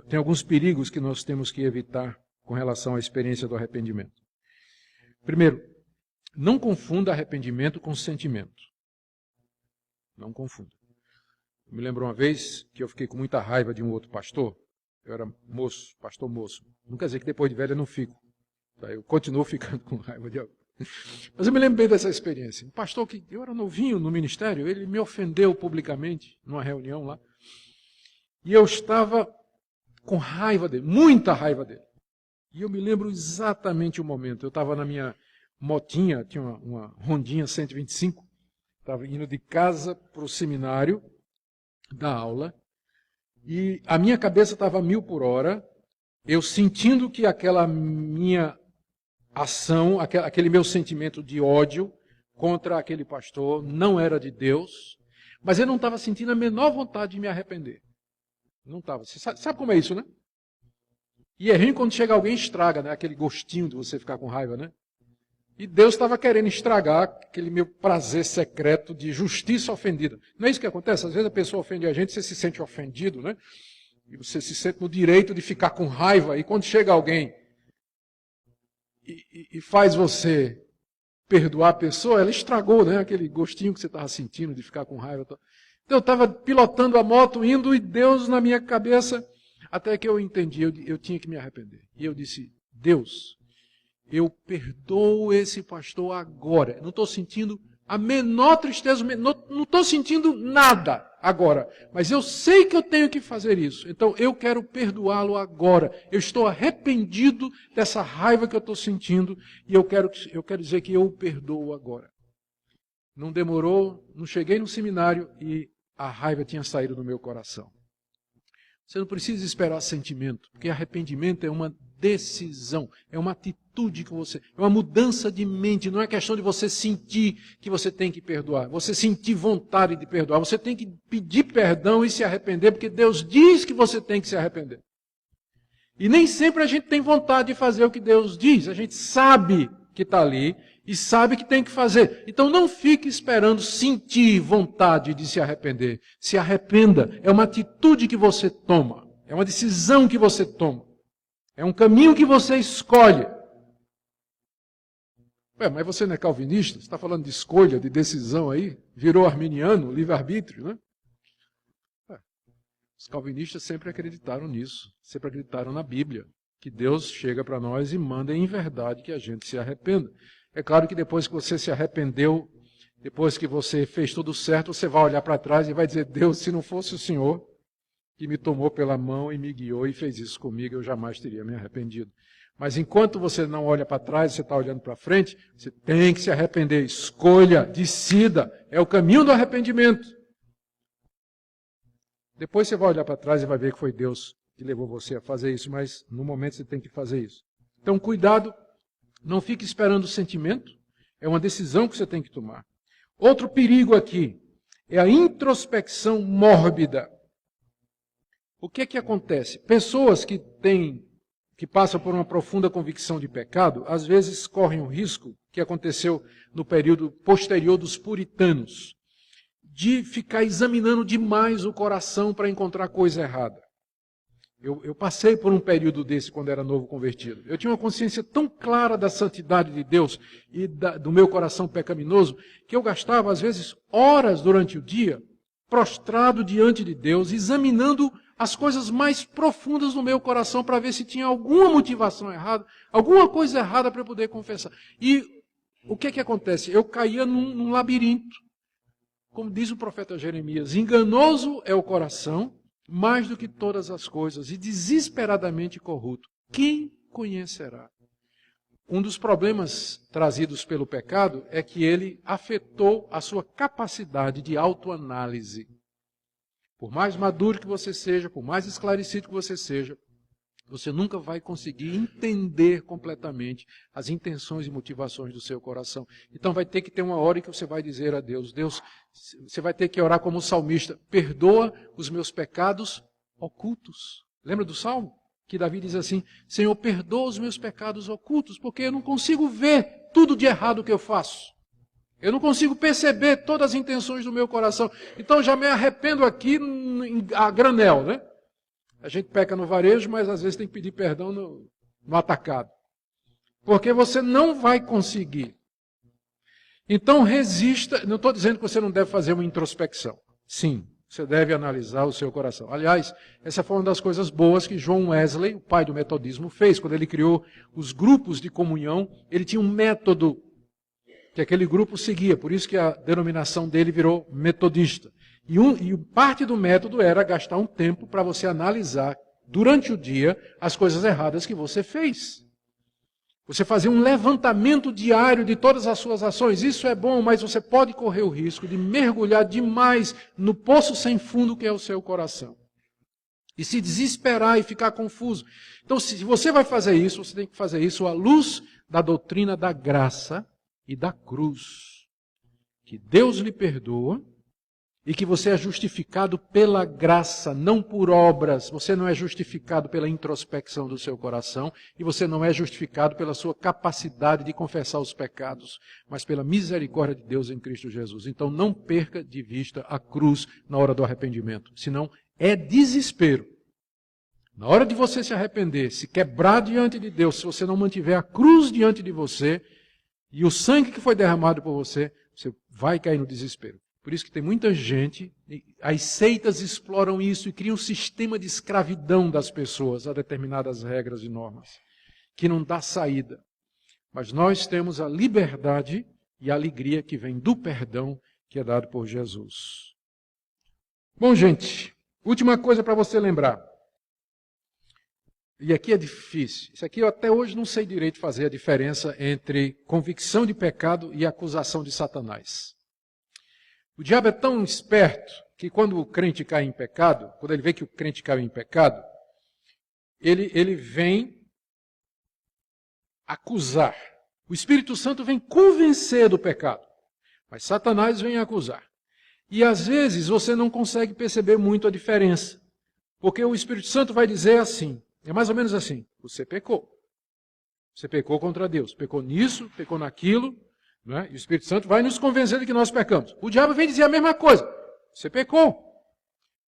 Tem alguns perigos que nós temos que evitar com relação à experiência do arrependimento. Primeiro, não confunda arrependimento com sentimento. Não confunda. Eu me lembro uma vez que eu fiquei com muita raiva de um outro pastor. Eu era moço, pastor moço. Não quer dizer que depois de velho eu não fico. Eu continuo ficando com raiva de alguém. Mas eu me lembro bem dessa experiência. Um pastor que eu era novinho no ministério, ele me ofendeu publicamente numa reunião lá. E eu estava com raiva dele, muita raiva dele. E eu me lembro exatamente o momento. Eu estava na minha motinha, tinha uma Hondinha 125. Estava indo de casa para o seminário da aula. E a minha cabeça estava a 1000 por hora. Eu sentindo que aquela minha ação, aquele meu sentimento de ódio contra aquele pastor não era de Deus. Mas eu não estava sentindo a menor vontade de me arrepender. Não estava. Você sabe como é isso, né? E é ruim quando chega alguém e estraga, né? Aquele gostinho de você ficar com raiva, né? E Deus estava querendo estragar aquele meu prazer secreto de justiça ofendida. Não é isso que acontece? Às vezes a pessoa ofende a gente, você se sente ofendido, né? E você se sente no direito de ficar com raiva. E quando chega alguém e faz você perdoar a pessoa, ela estragou, né? Aquele gostinho que você estava sentindo de ficar com raiva. Então eu estava pilotando a moto, indo, e Deus na minha cabeça, até que eu entendi, eu tinha que me arrepender. E eu disse, Deus, eu perdoo esse pastor agora. Não estou sentindo a menor tristeza, não estou sentindo nada agora. Mas eu sei que eu tenho que fazer isso. Então eu quero perdoá-lo agora. Eu estou arrependido dessa raiva que eu estou sentindo. E eu quero dizer que eu o perdoo agora. Não demorou, não cheguei no seminário e a raiva tinha saído do meu coração. Você não precisa esperar sentimento, porque arrependimento é uma decisão, é uma atitude que você... É uma mudança de mente, não é questão de você sentir que você tem que perdoar. Você sentir vontade de perdoar. Você tem que pedir perdão e se arrepender, porque Deus diz que você tem que se arrepender. E nem sempre a gente tem vontade de fazer o que Deus diz. A gente sabe que está ali e sabe que tem que fazer. Então não fique esperando sentir vontade de se arrepender. Se arrependa. É uma atitude que você toma. É uma decisão que você toma. É um caminho que você escolhe. Ué, mas você não é calvinista? Você está falando de escolha, de decisão aí? Virou arminiano, livre-arbítrio, né? Os calvinistas sempre acreditaram nisso. Sempre acreditaram na Bíblia. Que Deus chega para nós e manda em verdade que a gente se arrependa. É claro que depois que você se arrependeu, depois que você fez tudo certo, você vai olhar para trás e vai dizer, Deus, se não fosse o Senhor que me tomou pela mão e me guiou e fez isso comigo, eu jamais teria me arrependido. Mas enquanto você não olha para trás, você está olhando para frente, você tem que se arrepender. Escolha, decida, é o caminho do arrependimento. Depois você vai olhar para trás e vai ver que foi Deus que levou você a fazer isso, mas no momento você tem que fazer isso. Então, cuidado, não fique esperando o sentimento, é uma decisão que você tem que tomar. Outro perigo aqui é a introspecção mórbida. O que é que acontece? Pessoas que passam por uma profunda convicção de pecado, às vezes correm o risco, que aconteceu no período posterior dos puritanos, de ficar examinando demais o coração para encontrar coisa errada. Eu passei por um período desse quando era novo convertido. Eu tinha uma consciência tão clara da santidade de Deus e do meu coração pecaminoso, que eu gastava, às vezes, horas durante o dia, prostrado diante de Deus, examinando as coisas mais profundas do meu coração para ver se tinha alguma motivação errada, alguma coisa errada para eu poder confessar. E o que acontece? Eu caía num labirinto. Como diz o profeta Jeremias, enganoso é o coração, mais do que todas as coisas, e desesperadamente corrupto. Quem conhecerá? Um dos problemas trazidos pelo pecado é que ele afetou a sua capacidade de autoanálise. Por mais maduro que você seja, por mais esclarecido que você seja, você nunca vai conseguir entender completamente as intenções e motivações do seu coração. Então vai ter que ter uma hora em que você vai dizer a Deus, Deus, você vai ter que orar como o salmista, perdoa os meus pecados ocultos. Lembra do Salmo? Que Davi diz assim, Senhor, perdoa os meus pecados ocultos, porque eu não consigo ver tudo de errado que eu faço. Eu não consigo perceber todas as intenções do meu coração. Então já me arrependo aqui a granel, né? A gente peca no varejo, mas às vezes tem que pedir perdão no atacado. Porque você não vai conseguir. Então resista. Não estou dizendo que você não deve fazer uma introspecção. Sim, você deve analisar o seu coração. Aliás, essa foi uma das coisas boas que John Wesley, o pai do metodismo, fez. Quando ele criou os grupos de comunhão, ele tinha um método que aquele grupo seguia. Por isso que a denominação dele virou metodista. E parte do método era gastar um tempo para você analisar, durante o dia, as coisas erradas que você fez. Você fazer um levantamento diário de todas as suas ações. Isso é bom, mas você pode correr o risco de mergulhar demais no poço sem fundo que é o seu coração. E se desesperar e ficar confuso. Então, se você vai fazer isso, você tem que fazer isso à luz da doutrina da graça e da cruz. Que Deus lhe perdoa e que você é justificado pela graça, não por obras. Você não é justificado pela introspecção do seu coração e você não é justificado pela sua capacidade de confessar os pecados, mas pela misericórdia de Deus em Cristo Jesus. Então não perca de vista a cruz na hora do arrependimento, senão é desespero. Na hora de você se arrepender, se quebrar diante de Deus, se você não mantiver a cruz diante de você e o sangue que foi derramado por você, você vai cair no desespero. Por isso que tem muita gente, as seitas exploram isso e criam um sistema de escravidão das pessoas a determinadas regras e normas, que não dá saída. Mas nós temos a liberdade e a alegria que vem do perdão que é dado por Jesus. Bom, gente, última coisa para você lembrar. E aqui é difícil. Isso aqui eu até hoje não sei direito fazer a diferença entre convicção de pecado e acusação de Satanás. O diabo é tão esperto que quando o crente cai em pecado, quando ele vê que o crente caiu em pecado, ele vem acusar. O Espírito Santo vem convencer do pecado, mas Satanás vem acusar. E às vezes você não consegue perceber muito a diferença, porque o Espírito Santo vai dizer assim, é mais ou menos assim, você pecou. Você pecou contra Deus, pecou nisso, pecou naquilo. Não é? E o Espírito Santo vai nos convencer de que nós pecamos. O diabo vem dizer a mesma coisa. Você pecou.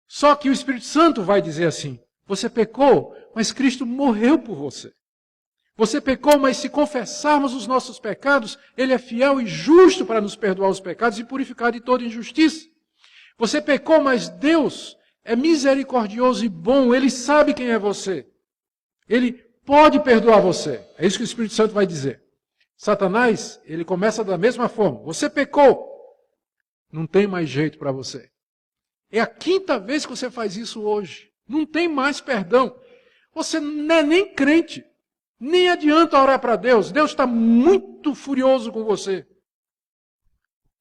Só que o Espírito Santo vai dizer assim, você pecou, mas Cristo morreu por você. Você pecou, mas se confessarmos os nossos pecados, Ele é fiel e justo para nos perdoar os pecados e purificar de toda injustiça. Você pecou, mas Deus é misericordioso e bom. Ele sabe quem é você. Ele pode perdoar você. É isso que o Espírito Santo vai dizer. Satanás, ele começa da mesma forma. Você pecou. Não tem mais jeito para você. É a 5ª vez que você faz isso hoje. Não tem mais perdão. Você não é nem crente. Nem adianta orar para Deus. Deus está muito furioso com você.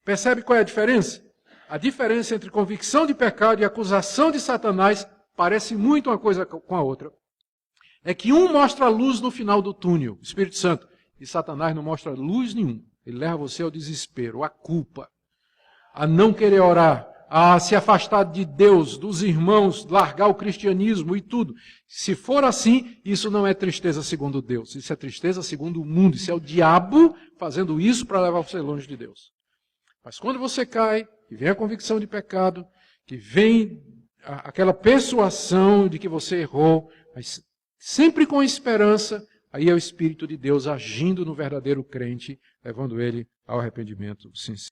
Percebe qual é a diferença? A diferença entre convicção de pecado e acusação de Satanás parece muito uma coisa com a outra. É que um mostra a luz no final do túnel, o Espírito Santo. E Satanás não mostra luz nenhuma. Ele leva você ao desespero, à culpa, a não querer orar, a se afastar de Deus, dos irmãos, largar o cristianismo e tudo. Se for assim, isso não é tristeza segundo Deus. Isso é tristeza segundo o mundo. Isso é o diabo fazendo isso para levar você longe de Deus. Mas quando você cai, que vem a convicção de pecado, que vem aquela persuasão de que você errou, mas sempre com esperança, aí é o Espírito de Deus agindo no verdadeiro crente, levando ele ao arrependimento sincero.